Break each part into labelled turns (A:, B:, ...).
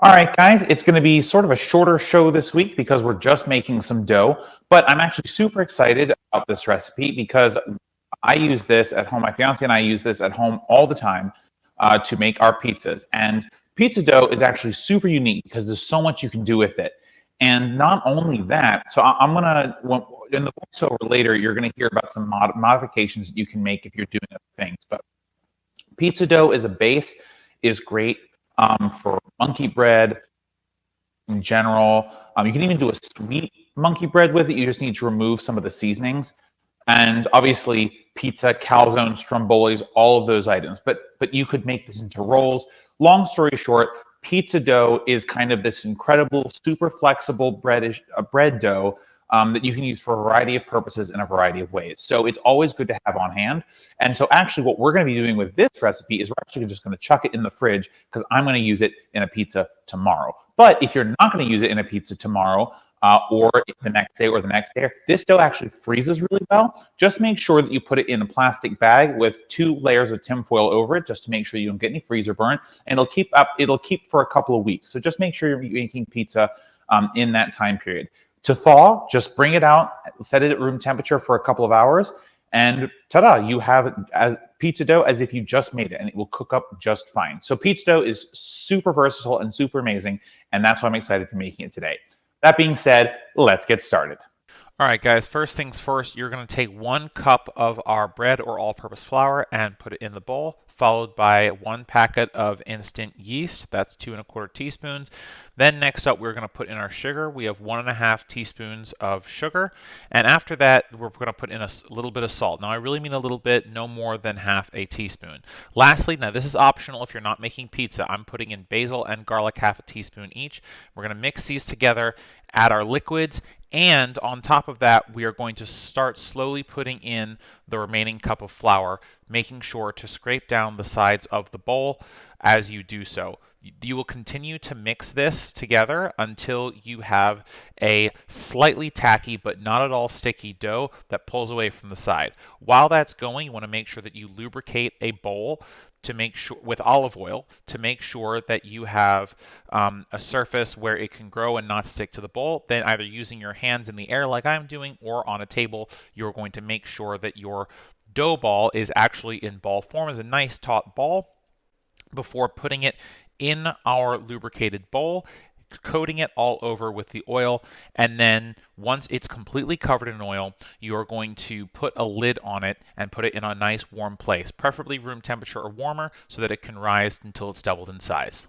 A: All right, guys, it's going to be sort of a shorter show this week because we're just making some dough, but I'm actually super excited about this recipe because I use this at home. My fiance and I use this at home all the time to make our pizzas. And pizza dough is actually super unique because there's so much you can do with it. And not only that, so I'm going to, in the voiceover later, you're going to hear about some modifications that you can make if you're doing other things. But pizza dough as a base is great for monkey bread in general. You can even do a sweet monkey bread with it. You just need to remove some of the seasonings. And obviously, pizza, calzones, strombolis, all of those items. But you could make this into rolls. Long story short, pizza dough is kind of this incredible, super flexible bread dough that you can use for a variety of purposes in a variety of ways. So it's always good to have on hand. And so actually what we're going to be doing with this recipe is we're actually just going to chuck it in the fridge because I'm going to use it in a pizza tomorrow. But if you're not going to use it in a pizza tomorrow, or the next day or the next day, this dough actually freezes really well. Just make sure that you put it in a plastic bag with 2 layers of tinfoil over it, just to make sure you don't get any freezer burn. And it'll keep for a couple of weeks. So just make sure you're making pizza in that time period. To thaw, just bring it out, set it at room temperature for a couple of hours, and ta-da, you have as pizza dough as if you just made it, and it will cook up just fine. So pizza dough is super versatile and super amazing, and that's why I'm excited for making it today. That being said, let's get started.
B: All right, guys, first things first, you're going to take 1 cup of our bread or all-purpose flour and put it in the bowl, followed by 1 packet of instant yeast. That's 2 1/4 teaspoons. Then next up, we're going to put in our sugar. We have 1 1/2 teaspoons of sugar. And after that, we're going to put in a little bit of salt. Now, I really mean a little bit, no more than half a teaspoon. Lastly, now this is optional if you're not making pizza. I'm putting in basil and garlic 1/2 teaspoon each. We're going to mix these together, add our liquids, and on top of that, we are going to start slowly putting in the remaining cup of flour, making sure to scrape down the sides of the bowl as you do so. You will continue to mix this together until you have a slightly tacky but not at all sticky dough that pulls away from the side. While that's going, you want to make sure that you lubricate a bowl to make sure with olive oil to make sure that you have a surface where it can grow and not stick to the bowl. Then either using your hands in the air like I'm doing or on a table, you're going to make sure that your dough ball is actually in ball form as a nice taut ball before putting it in our lubricated bowl, coating it all over with the oil, and then once it's completely covered in oil, you're going to put a lid on it and put it in a nice warm place, preferably room temperature or warmer, so that it can rise until it's doubled in size.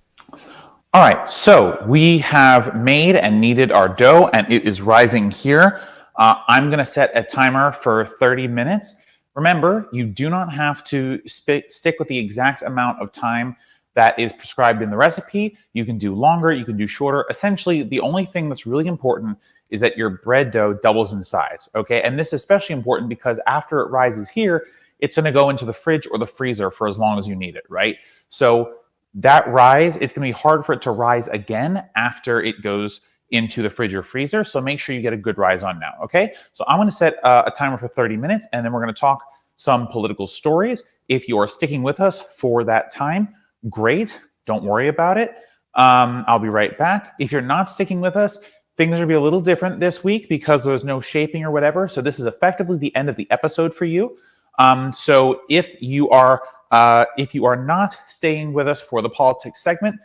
A: All right, so we have made and kneaded our dough, and it is rising here. I'm going to set a timer for 30 minutes. Remember, you do not have to stick with the exact amount of time that is prescribed in the recipe. You can do longer, you can do shorter. Essentially, the only thing that's really important is that your bread dough doubles in size, okay? And this is especially important because after it rises here, it's going to go into the fridge or the freezer for as long as you need it, right? So that rise, it's going to be hard for it to rise again after it goes into the fridge or freezer. So make sure you get a good rise on now, okay? So I'm going to set a timer for 30 minutes, and then we're going to talk some political stories. If you are sticking with us for that time, great. Don't worry about it. I'll be right back. If you're not sticking with us, things are going to be a little different this week because there's no shaping or whatever. So this is effectively the end of the episode for you. So if you are not staying with us for the politics segment,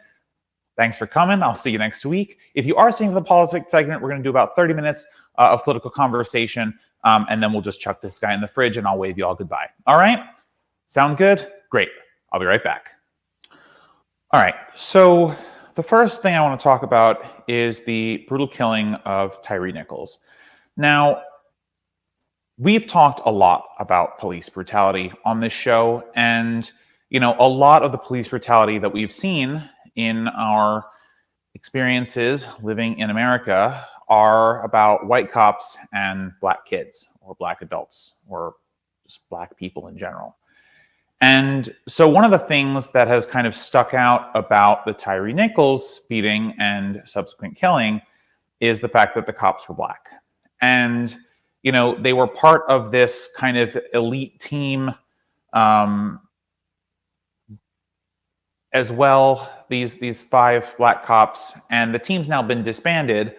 A: thanks for coming. I'll see you next week. If you are staying for the politics segment, we're going to do about 30 minutes of political conversation, and then we'll just chuck this guy in the fridge, and I'll wave you all goodbye. All right? Sound good? Great. I'll be right back. All right. So the first thing I want to talk about is the brutal killing of Tyree Nichols. Now, we've talked a lot about police brutality on this show, and a lot of the police brutality that we've seen in our experiences living in America are about white cops and black kids or black adults or just black people in general. And so one of the things that has kind of stuck out about the Tyree Nichols beating and subsequent killing is the fact that the cops were black. And they were part of this kind of elite team as well, these 5 black cops, and the team's now been disbanded.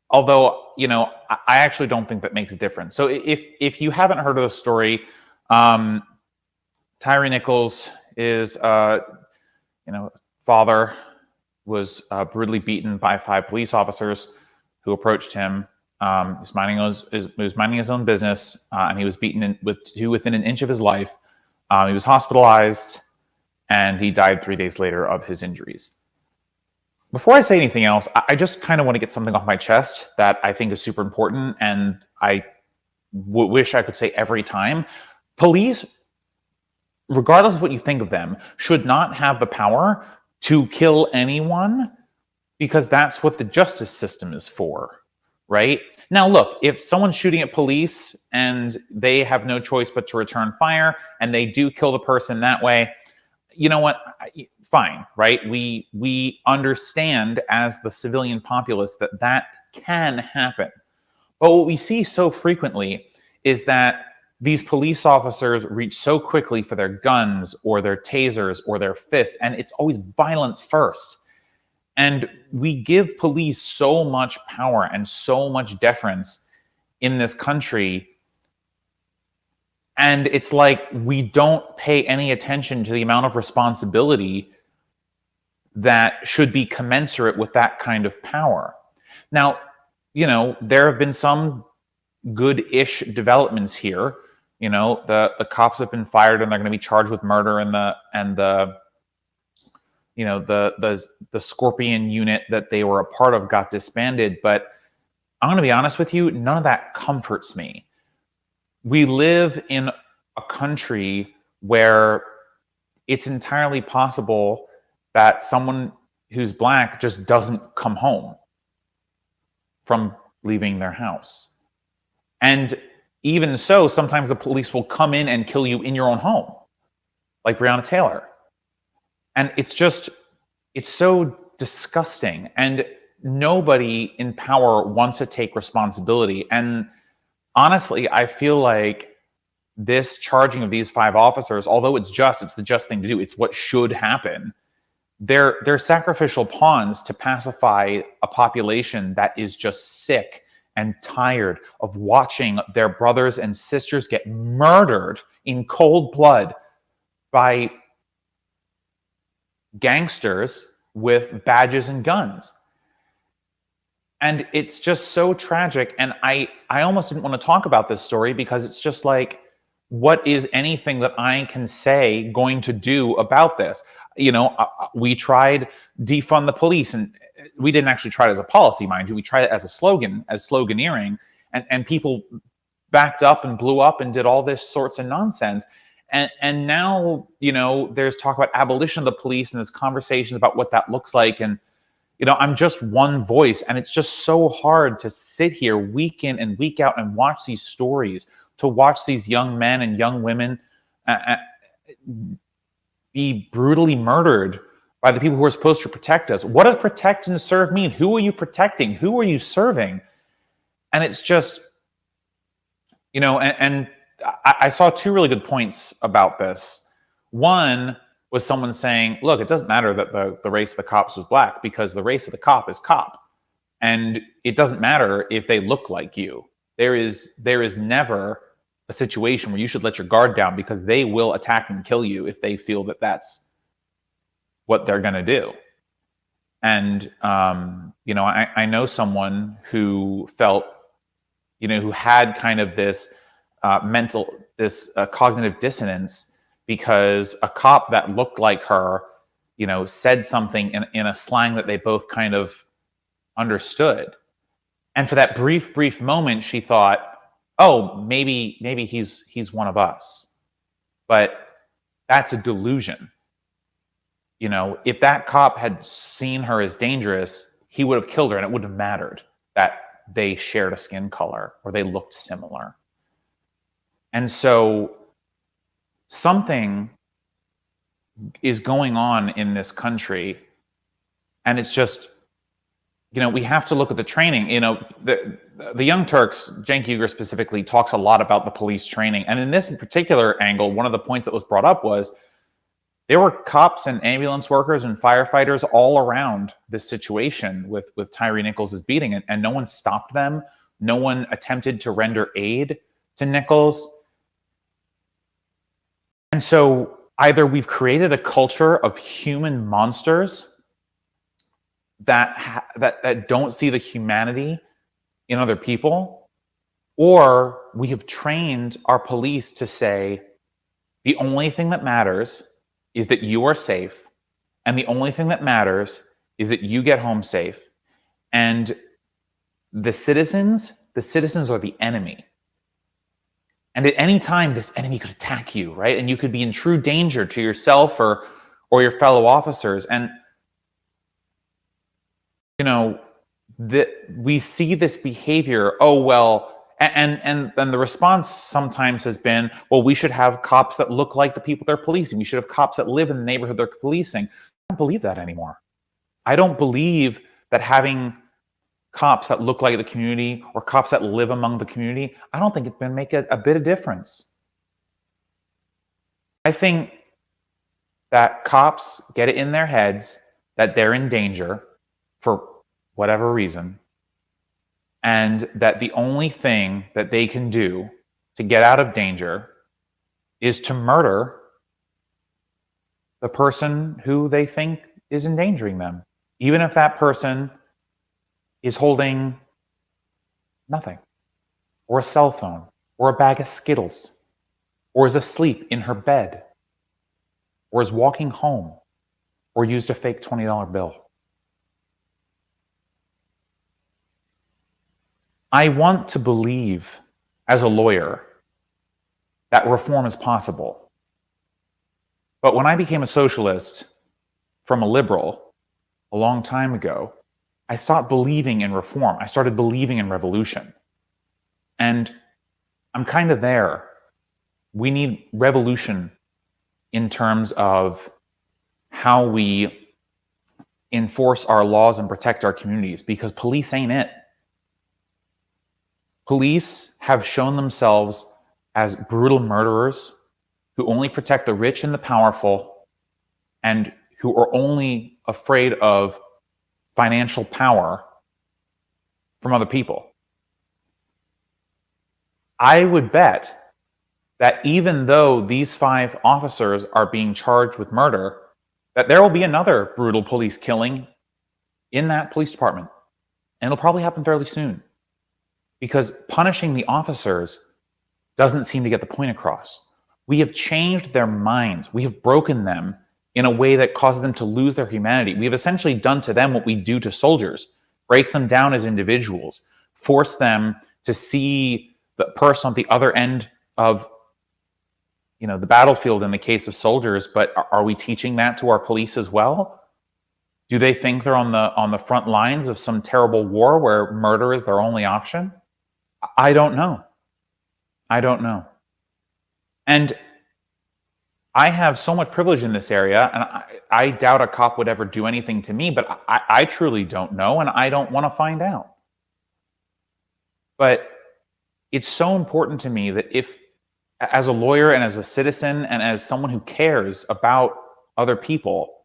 A: Although, I actually don't think that makes a difference. So if you haven't heard of the story, Tyree Nichols is, father was brutally beaten by 5 police officers who approached him. He was minding his own business, and he was beaten within an inch of his life. He was hospitalized, and he died 3 days later of his injuries. Before I say anything else, I just kind of want to get something off my chest that I think is super important, and I wish I could say every time. Police, regardless of what you think of them, should not have the power to kill anyone, because that's what the justice system is for, right? Now, look, if someone's shooting at police and they have no choice but to return fire, and they do kill the person that way, you know what? Fine, right? We understand as the civilian populace that that can happen. But what we see so frequently is that these police officers reach so quickly for their guns or their tasers or their fists, and it's always violence first. And we give police so much power and so much deference in this country, and it's like we don't pay any attention to the amount of responsibility that should be commensurate with that kind of power. Now, there have been some good-ish developments here. The cops have been fired and they're going to be charged with murder, and the Scorpion unit that they were a part of got disbanded. But I'm going to be honest with you, none of that comforts me. We live in a country where it's entirely possible that someone who's black just doesn't come home from leaving their house. And even so, sometimes the police will come in and kill you in your own home, like Breonna Taylor. And it's so disgusting. And nobody in power wants to take responsibility. And honestly, I feel like this charging of these 5 officers, although it's the just thing to do, it's what should happen. They're sacrificial pawns to pacify a population that is just sick and tired of watching their brothers and sisters get murdered in cold blood by gangsters with badges and guns. And it's just so tragic. And I almost didn't want to talk about this story, because it's just like, what is anything that I can say going to do about this? We tried defund the police, and we didn't actually try it as a policy, mind you. We tried it as a slogan, as sloganeering, and people backed up and blew up and did all this sorts of nonsense. And now, there's talk about abolition of the police, and there's conversations about what that looks like. And, I'm just one voice, and it's just so hard to sit here week in and week out and watch these stories, to watch these young men and young women be brutally murdered by the people who are supposed to protect us. What does protect and serve mean? Who are you protecting? Who are you serving? And it's just, and I saw 2 really good points about this. One was someone saying, look, it doesn't matter that the race of the cops was black, because the race of the cop is cop. And it doesn't matter if they look like you. There is never a situation where you should let your guard down, because they will attack and kill you if they feel that that's what they're going to do. And, I know someone who felt, who had kind of this cognitive dissonance, because a cop that looked like her, said something in a slang that they both kind of understood. And for that brief moment, she thought, oh, maybe he's one of us. But that's a delusion. If that cop had seen her as dangerous, he would have killed her, and it wouldn't have mattered that they shared a skin color or they looked similar. And so something is going on in this country, and it's just, we have to look at the training. The Young Turks, Cenk Uygur specifically, talks a lot about the police training. And in this particular angle, one of the points that was brought up was, There were cops and ambulance workers and firefighters all around this situation with Tyree Nichols' beating, and no one stopped them. No one attempted to render aid to Nichols. And so either we've created a culture of human monsters that don't see the humanity in other people, or we have trained our police to say the only thing that matters is that you are safe, and the only thing that matters is that you get home safe. And the citizens are the enemy. And at any time, this enemy could attack you, right? And you could be in true danger to yourself or your fellow officers. And we see this behavior. Oh well, and the response sometimes has been, well, we should have cops that look like the people they're policing. We should have cops that live in the neighborhood they're policing. I don't believe that anymore. I don't believe that having cops that look like the community or cops that live among the community, I don't think it's going to make a bit of difference. I think that cops get it in their heads that they're in danger for whatever reason, and that the only thing that they can do to get out of danger is to murder the person who they think is endangering them, even if that person is holding nothing, or a cell phone, or a bag of Skittles, or is asleep in her bed, or is walking home, or used a fake $20 bill. I want to believe, as a lawyer, that reform is possible. But when I became a socialist from a liberal a long time ago, I stopped believing in reform. I started believing in revolution. And I'm kind of there. We need revolution in terms of how we enforce our laws and protect our communities, because police ain't it. Police have shown themselves as brutal murderers who only protect the rich and the powerful, and who are only afraid of financial power from other people. I would bet that even though these 5 officers are being charged with murder, that there will be another brutal police killing in that police department. And it'll probably happen fairly soon, because punishing the officers doesn't seem to get the point across. We have changed their minds. We have broken them in a way that causes them to lose their humanity. We have essentially done to them what we do to soldiers: break them down as individuals, force them to see the person on the other end of the battlefield in the case of soldiers. But are we teaching that to our police as well? Do they think they're on the front lines of some terrible war where murder is their only option? I don't know. And I have so much privilege in this area, and I doubt a cop would ever do anything to me, but I truly don't know, and I don't want to find out. But it's so important to me that if, as a lawyer and as a citizen and as someone who cares about other people,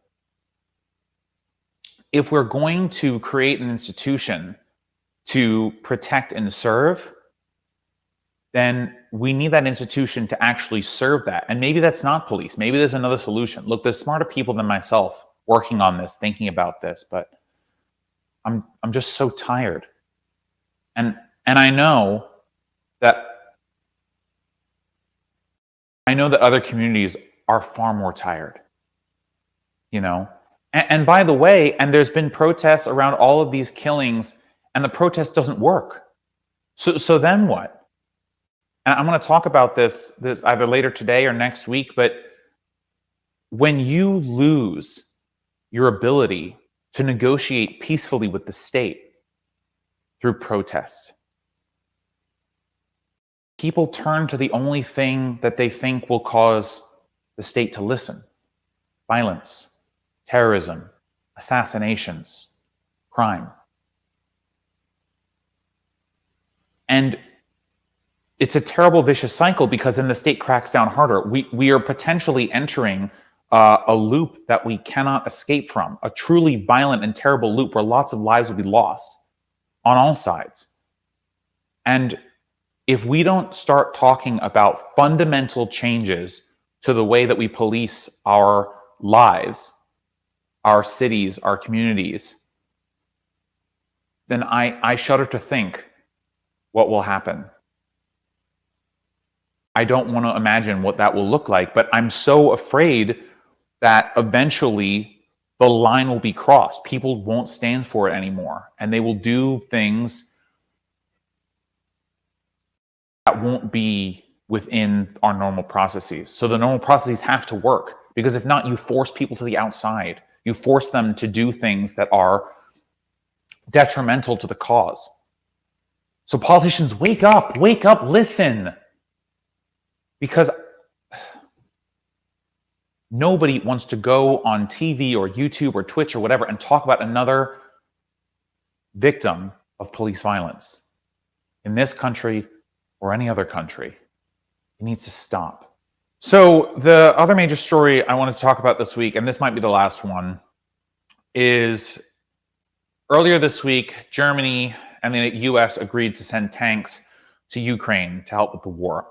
A: if we're going to create an institution to protect and serve, then we need that institution to actually serve that. And maybe that's not police. Maybe there's another solution. Look, there's smarter people than myself working on this, thinking about this, but I'm just so tired. And I know that other communities are far more tired. And by the way, and there's been protests around all of these killings, and the protest doesn't work. So then what? And I'm going to talk about this either later today or next week, but when you lose your ability to negotiate peacefully with the state through protest, people turn to the only thing that they think will cause the state to listen: violence, terrorism, assassinations, crime. And it's a terrible, vicious cycle, because then the state cracks down harder. We are potentially entering a loop that we cannot escape from, a truly violent and terrible loop where lots of lives will be lost on all sides. And if we don't start talking about fundamental changes to the way that we police our lives, our cities, our communities, then I shudder to think what will happen. I don't want to imagine what that will look like, but I'm so afraid that eventually the line will be crossed. People won't stand for it anymore, and they will do things that won't be within our normal processes. So the normal processes have to work, because if not, you force people to the outside. You force them to do things that are detrimental to the cause. So politicians, wake up, listen. Because nobody wants to go on TV or YouTube or Twitch or whatever and talk about another victim of police violence in this country or any other country. It needs to stop. So the other major story I want to talk about this week, and this might be the last one, is earlier this week, Germany and the US agreed to send tanks to Ukraine to help with the war.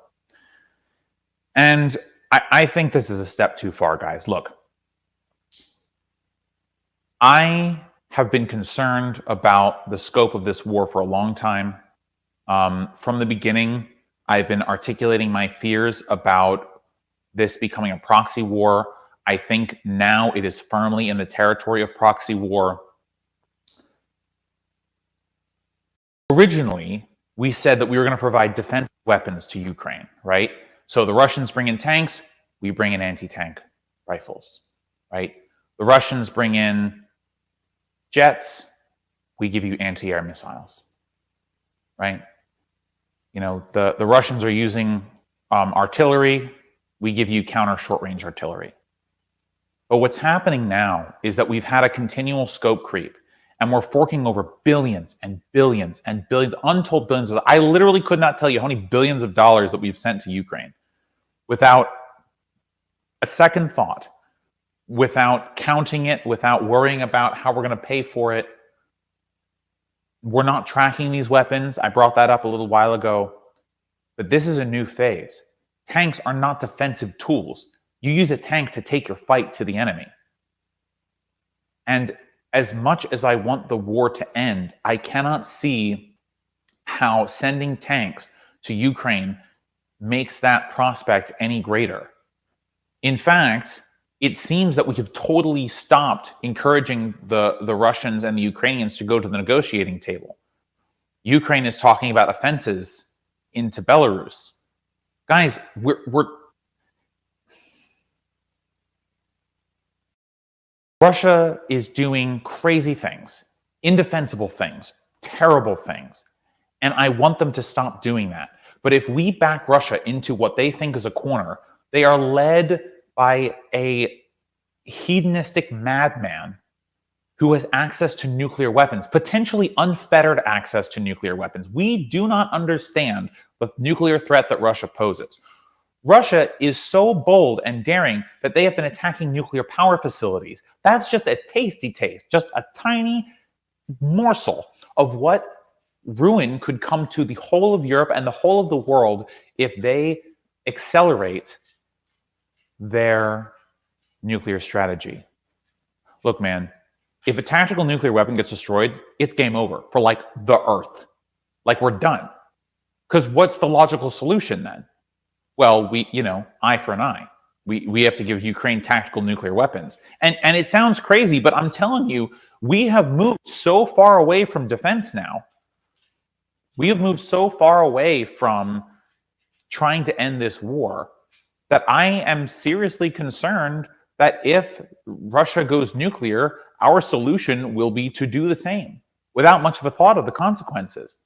A: And I think this is a step too far, guys. Look, I have been concerned about the scope of this war for a long time. From the beginning, I've been articulating my fears about this becoming a proxy war. I think now it is firmly in the territory of proxy war. Originally, we said that we were going to provide defensive weapons to Ukraine, right? So the Russians bring in tanks, we bring in anti-tank rifles, right? The Russians bring in jets, we give you anti-air missiles, right? You know, the Russians are using artillery, we give you counter short-range artillery. But what's happening now is that we've had a continual scope creep, and we're forking over billions and billions and billions, untold billions. I literally could not tell you how many billions of dollars that we've sent to Ukraine without a second thought, without counting it, without worrying about how we're going to pay for it. We're not tracking these weapons. I brought that up a little while ago. But this is a new phase. Tanks are not defensive tools. You use a tank to take your fight to the enemy. And as much as I want the war to end, I cannot see how sending tanks to Ukraine makes that prospect any greater. In fact, it seems that we have totally stopped encouraging the Russians and the Ukrainians to go to the negotiating table. Ukraine is talking about offenses into Belarus. Guys, Russia is doing crazy things, indefensible things, terrible things, and I want them to stop doing that. But if we back Russia into what they think is a corner, they are led by a hedonistic madman who has access to nuclear weapons, potentially unfettered access to nuclear weapons. We do not understand the nuclear threat that Russia poses. Russia is so bold and daring that they have been attacking nuclear power facilities. That's just a tasty taste, just a tiny morsel of what ruin could come to the whole of Europe and the whole of the world if they accelerate their nuclear strategy. Look, man, if a tactical nuclear weapon gets destroyed, it's game over for like the Earth. Like we're done. Because what's the logical solution then? Well, eye for an eye. We have to give Ukraine tactical nuclear weapons. And it sounds crazy, but I'm telling you, we have moved so far away from defense now. We have moved so far away from trying to end this war that I am seriously concerned that if Russia goes nuclear, our solution will be to do the same without much of a thought of the consequences.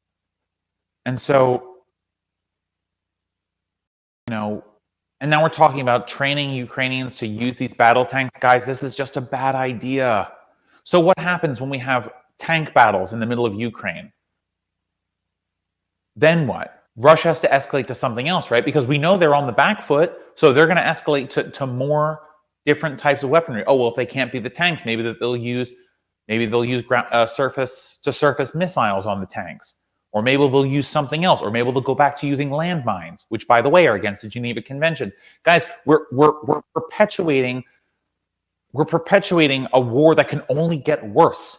A: And so, and now we're talking about training Ukrainians to use these battle tanks. Guys, this is just a bad idea. So what happens when we have tank battles in the middle of Ukraine? Then what? Russia has to escalate to something else, right? Because we know they're on the back foot, so they're going to escalate to more different types of weaponry. Oh, well, if they can't be the tanks, maybe they'll use surface-to-surface missiles on the tanks, or maybe they'll use something else, or maybe they'll go back to using landmines, which, by the way, are against the Geneva Convention. Guys, we're perpetuating a war that can only get worse,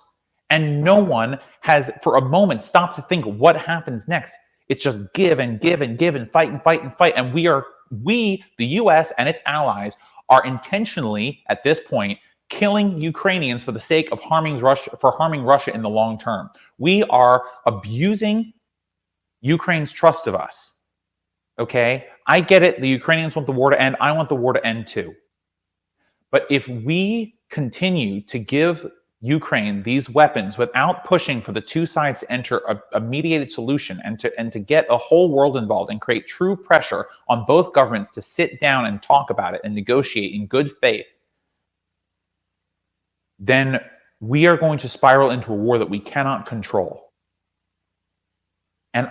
A: and no one has, for a moment, stopped to think what happens next. It's just give and give and give and fight and fight and fight, and we, the U.S. and its allies, are intentionally, at this point, killing Ukrainians for the sake of harming Russia in the long term. We are abusing Ukraine's trust of us. Okay? I get it. The Ukrainians want the war to end. I want the war to end too. But if we continue to give Ukraine these weapons without pushing for the two sides to enter a mediated solution and to get a whole world involved and create true pressure on both governments to sit down and talk about it and negotiate in good faith, then we are going to spiral into a war that we cannot control. And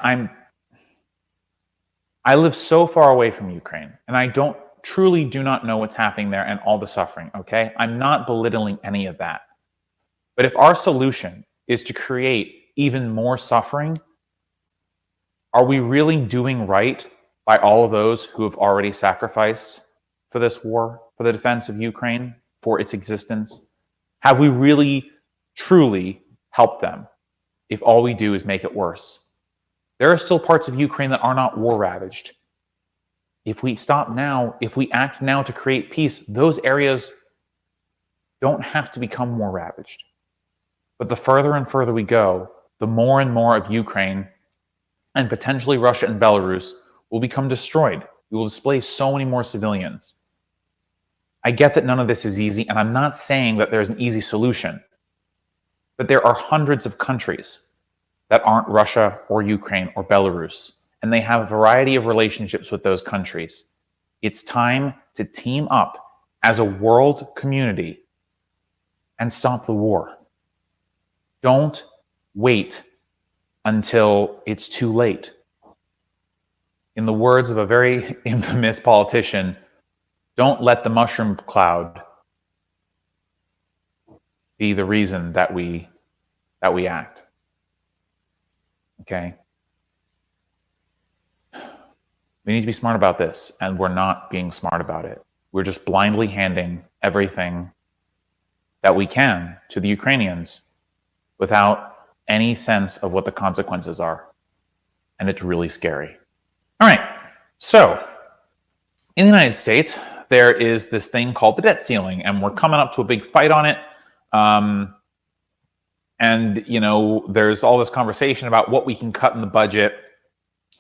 A: I live so far away from Ukraine, and I truly do not know what's happening there and all the suffering, okay? I'm not belittling any of that. But if our solution is to create even more suffering, are we really doing right by all of those who have already sacrificed for this war, for the defense of Ukraine, for its existence? Have we really, truly helped them if all we do is make it worse? There are still parts of Ukraine that are not war-ravaged. If we stop now, if we act now to create peace, those areas don't have to become more ravaged. But the further and further we go, the more and more of Ukraine and potentially Russia and Belarus will become destroyed. We will displace so many more civilians. I get that none of this is easy, and I'm not saying that there's an easy solution. But there are hundreds of countries that aren't Russia or Ukraine or Belarus, and they have a variety of relationships with those countries. It's time to team up as a world community and stop the war. Don't wait until it's too late. In the words of a very infamous politician, don't let the mushroom cloud be the reason that we act. Okay? We need to be smart about this, and we're not being smart about it. We're just blindly handing everything that we can to the Ukrainians without any sense of what the consequences are. And it's really scary. All right, so in the United States, there is this thing called the debt ceiling, and we're coming up to a big fight on it. And, you know, there's all this conversation about what we can cut in the budget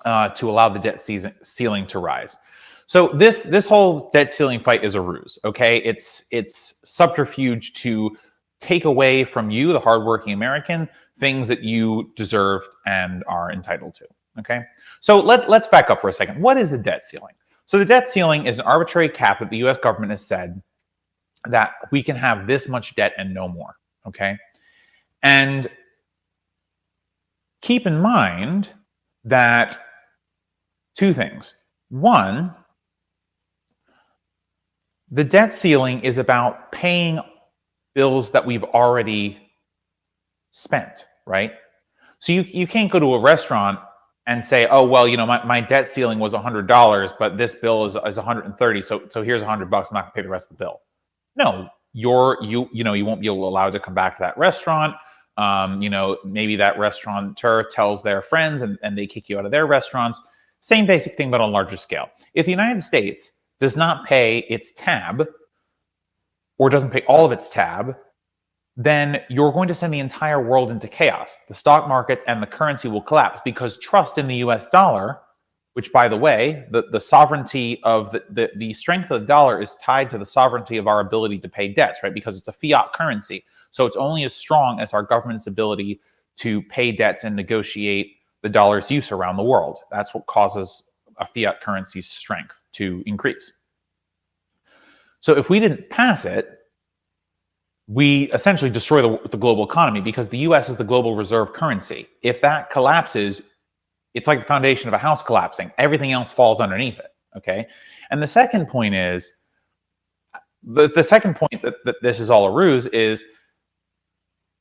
A: to allow the debt ceiling to rise. So this whole debt ceiling fight is a ruse, okay? It's subterfuge to take away from you, the hardworking American, things that you deserve and are entitled to, okay? So let's back up for a second. What is the debt ceiling? So the debt ceiling is an arbitrary cap that the US government has said that we can have this much debt and no more, okay? And keep in mind that two things. One, the debt ceiling is about paying bills that we've already spent, right? So you can't go to a restaurant and say, oh, well, you know, my debt ceiling was $100, but this bill is $130, so here's $100, I'm not gonna pay the rest of the bill. No, you won't be allowed to come back to that restaurant. You know, maybe that restaurateur tells their friends and they kick you out of their restaurants. Same basic thing, but on a larger scale. If the United States does not pay its tab, or doesn't pay all of its tab, then you're going to send the entire world into chaos. The stock market and the currency will collapse because trust in the US dollar, which, by the way, the sovereignty of the strength of the dollar is tied to the sovereignty of our ability to pay debts, right? Because it's a fiat currency. So it's only as strong as our government's ability to pay debts and negotiate the dollar's use around the world. That's what causes a fiat currency's strength to increase. So if we didn't pass it, we essentially destroy the global economy because the US is the global reserve currency. If that collapses, it's like the foundation of a house collapsing. Everything else falls underneath it, okay? And the second point is, The second point that this is all a ruse is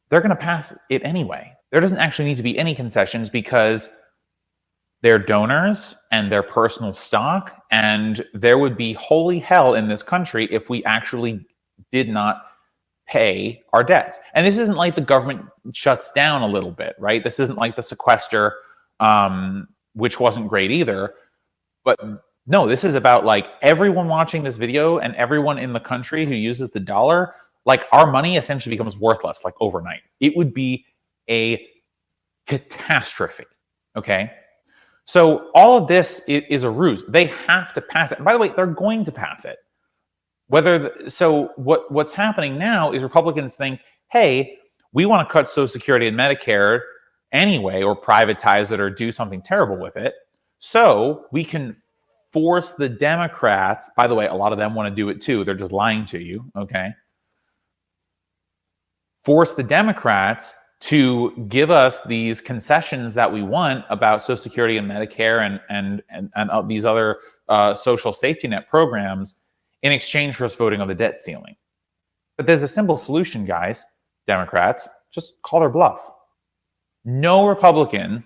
A: they're going to pass it anyway. There doesn't actually need to be any concessions because they're donors and their personal stock, and there would be holy hell in this country if we actually did not pay our debts. And this isn't like the government shuts down a little bit, right? This isn't like the sequester, which wasn't great either. But no, this is about like everyone watching this video and everyone in the country who uses the dollar, like our money essentially becomes worthless like overnight. It would be a catastrophe, okay? So all of this is a ruse. They have to pass it. And by the way, they're going to pass it. What's happening now is Republicans think, hey, we want to cut Social Security and Medicare anyway, or privatize it or do something terrible with it. So we can force the Democrats, by the way, a lot of them want to do it too. They're just lying to you, okay? Force the Democrats to give us these concessions that we want about Social Security and Medicare and these other social safety net programs in exchange for us voting on the debt ceiling. But there's a simple solution, guys, Democrats, just call their bluff. No Republican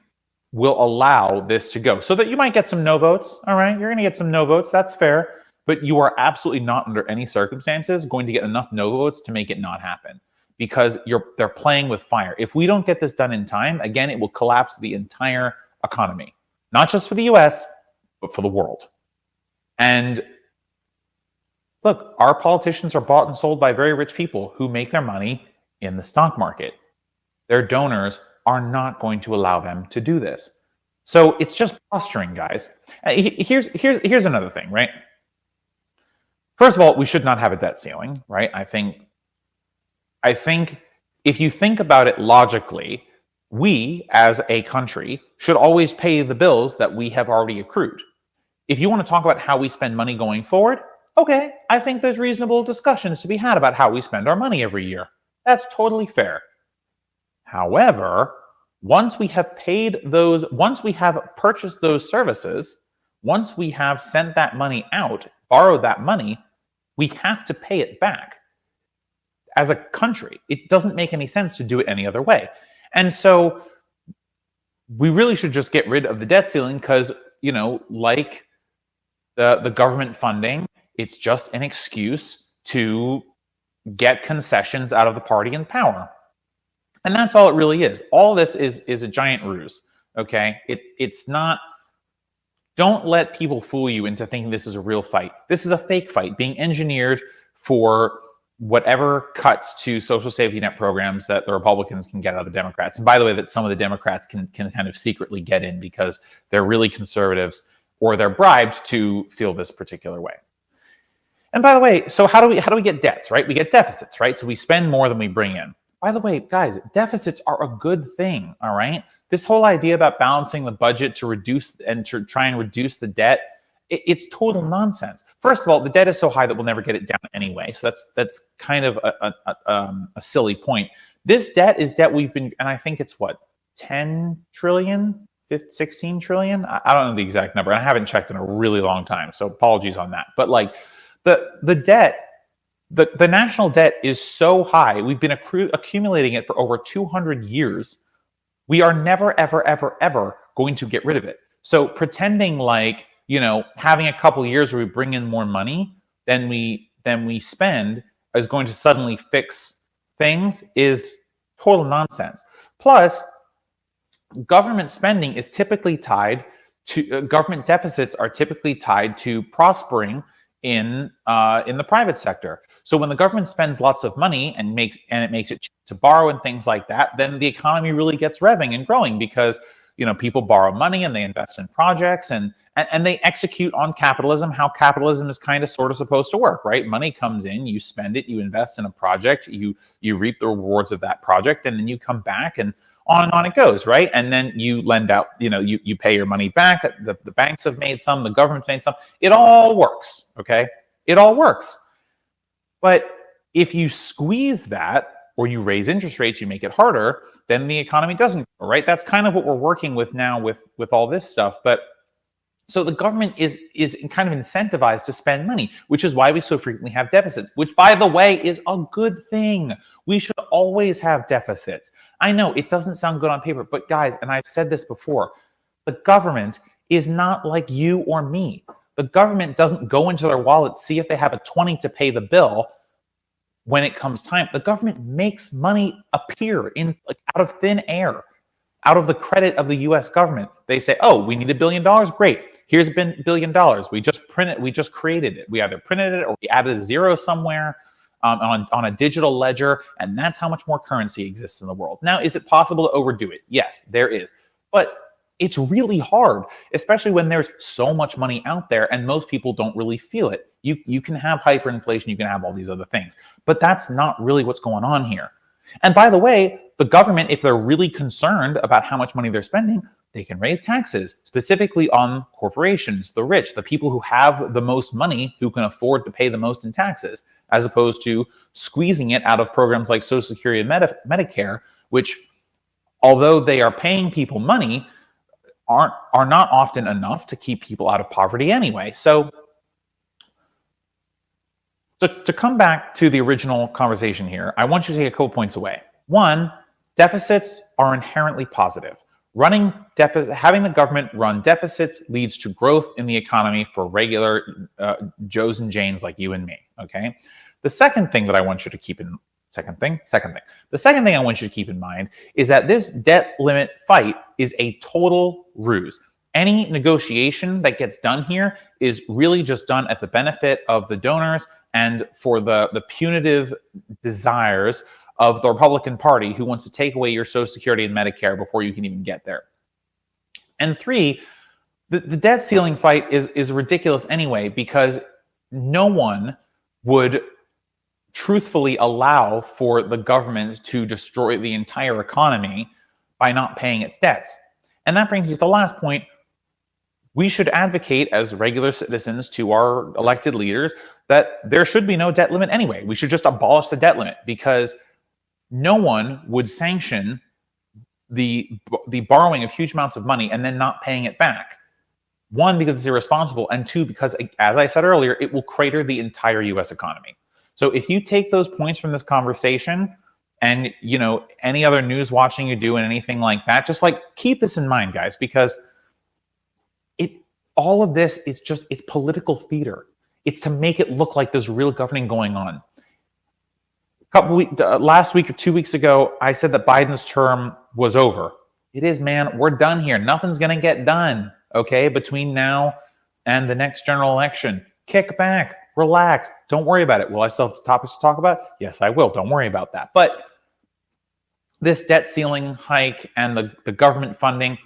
A: will allow this to go. So that you might get some no votes, all right? You're going to get some no votes, that's fair. But you are absolutely not under any circumstances going to get enough no votes to make it not happen, because they're playing with fire. If we don't get this done in time, again, it will collapse the entire economy, not just for the US, but for the world. And look, our politicians are bought and sold by very rich people who make their money in the stock market. Their donors are not going to allow them to do this. So it's just posturing, guys. Here's another thing, right? First of all, we should not have a debt ceiling, right? I think if you think about it logically, we as a country should always pay the bills that we have already accrued. If you want to talk about how we spend money going forward, okay, I think there's reasonable discussions to be had about how we spend our money every year. That's totally fair. However, once we have paid those, once we have purchased those services, once we have sent that money out, borrowed that money, we have to pay it back. As a country, it doesn't make any sense to do it any other way. And so we really should just get rid of the debt ceiling because, you know, like the government funding, it's just an excuse to get concessions out of the party in power. And that's all it really is. All this is a giant ruse, okay? It's not, don't let people fool you into thinking this is a real fight. This is a fake fight being engineered for whatever cuts to social safety net programs that the Republicans can get out of the Democrats. And by the way, that some of the Democrats can kind of secretly get in because they're really conservatives or they're bribed to feel this particular way. And by the way, so how do we get debts, right? We get deficits, right? So we spend more than we bring in. By the way, guys, deficits are a good thing, all right? This whole idea about balancing the budget to reduce and to try and reduce the debt, it's total nonsense. First of all, the debt is so high that we'll never get it down anyway. So that's kind of a silly point. This debt is debt we've been, and I think it's what, 10 trillion, 16 trillion? I don't know the exact number. I haven't checked in a really long time, so apologies on that. But like the debt, the national debt is so high. We've been accumulating it for over 200 years. We are never, ever, ever, ever going to get rid of it. So pretending like, you know, having a couple years where we bring in more money than we spend is going to suddenly fix things is total nonsense. Plus, government spending is typically tied to government deficits are typically tied to prospering in the private sector. So when the government spends lots of money and it makes it cheap to borrow and things like that, then the economy really gets revving and growing because, you know, people borrow money and they invest in projects and they execute on capitalism, how capitalism is kind of sort of supposed to work, right? Money comes in, you spend it, you invest in a project, you reap the rewards of that project, and then you come back and on it goes, right? And then you lend out, you know, you pay your money back. The banks have made some, the government's made some. It all works, okay? It all works. But if you squeeze that or you raise interest rates, you make it harder, then the economy doesn't grow, right? That's kind of what we're working with now with all this stuff. But So the government is kind of incentivized to spend money, which is why we so frequently have deficits, which, by the way, is a good thing. We should always have deficits. I know it doesn't sound good on paper, but guys, and I've said this before, the government is not like you or me. The government doesn't go into their wallet, see if they have a 20 to pay the bill when it comes time. The government makes money appear in out of thin air, out of the credit of the US government. They say, oh, we need $1 billion. Great. Here's $1 billion. We just created it. We either printed it or we added a zero somewhere on a digital ledger, and that's how much more currency exists in the world. Now, is it possible to overdo it? Yes, there is. But it's really hard, especially when there's so much money out there and most people don't really feel it. You can have hyperinflation, you can have all these other things, but that's not really what's going on here. And by the way, the government, if they're really concerned about how much money they're spending, they can raise taxes, specifically on corporations, the rich, the people who have the most money, who can afford to pay the most in taxes, as opposed to squeezing it out of programs like Social Security and Medicare, which, although they are paying people money, are not often enough to keep people out of poverty anyway. So to come back to the original conversation here, I want you to take a couple points away. One, deficits are inherently positive. Having the government run deficits leads to growth in the economy for regular Joes and Janes like you and me. Okay. The second thing I want you to keep in mind is that this debt limit fight is a total ruse. Any negotiation that gets done here is really just done at the benefit of the donors and for the punitive desires of the Republican Party, who wants to take away your Social Security and Medicare before you can even get there. And three, the debt ceiling fight is ridiculous anyway, because no one would truthfully allow for the government to destroy the entire economy by not paying its debts. And that brings me to the last point. We should advocate as regular citizens to our elected leaders that there should be no debt limit anyway. We should just abolish the debt limit, because no one would sanction the borrowing of huge amounts of money and then not paying it back. One, because it's irresponsible, and two, because, as I said earlier, it will crater the entire US economy. So if you take those points from this conversation and, any other news watching you do and anything like that, just keep this in mind, guys, because all of this is it's political theater. It's to make it look like there's real governing going on. Last week or 2 weeks ago, I said that Biden's term was over. It is, man. We're done here. Nothing's going to get done, okay, between now and the next general election. Kick back. Relax. Don't worry about it. Will I still have topics to talk about? Yes, I will. Don't worry about that. But this debt ceiling hike and the government funding,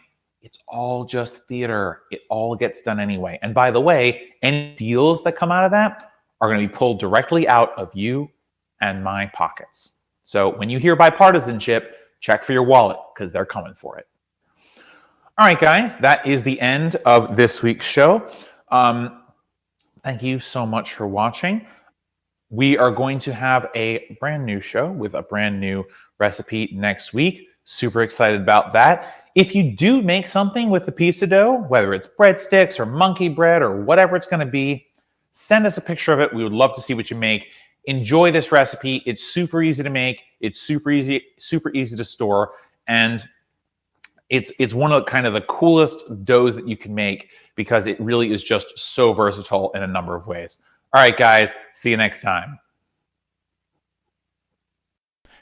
A: it's all just theater. It all gets done anyway. And by the way, any deals that come out of that are going to be pulled directly out of you and my pockets. So when you hear bipartisanship, check for your wallet, because they're coming for it. All right, guys, that is the end of this week's show. Thank you so much for watching. We are going to have a brand new show with a brand new recipe next week. Super excited about that. If you do make something with the pizza dough, whether it's breadsticks or monkey bread or whatever it's going to be, send us a picture of it. We would love to see what you make. Enjoy this recipe. It's super easy to make. It's super easy to store, and it's one of the coolest doughs that you can make, because it really is just so versatile in a number of ways. All right, guys, see you next time.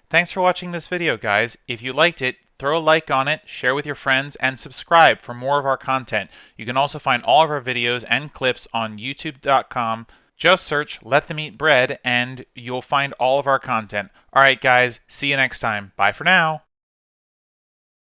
B: Thanks for watching this video, guys. If you liked it, throw a like on it, share with your friends, and subscribe for more of our content. You can also find all of our videos and clips on youtube.com. Just search Let Them Eat Bread and you'll find all of our content. All right, guys, see you next time. Bye for now.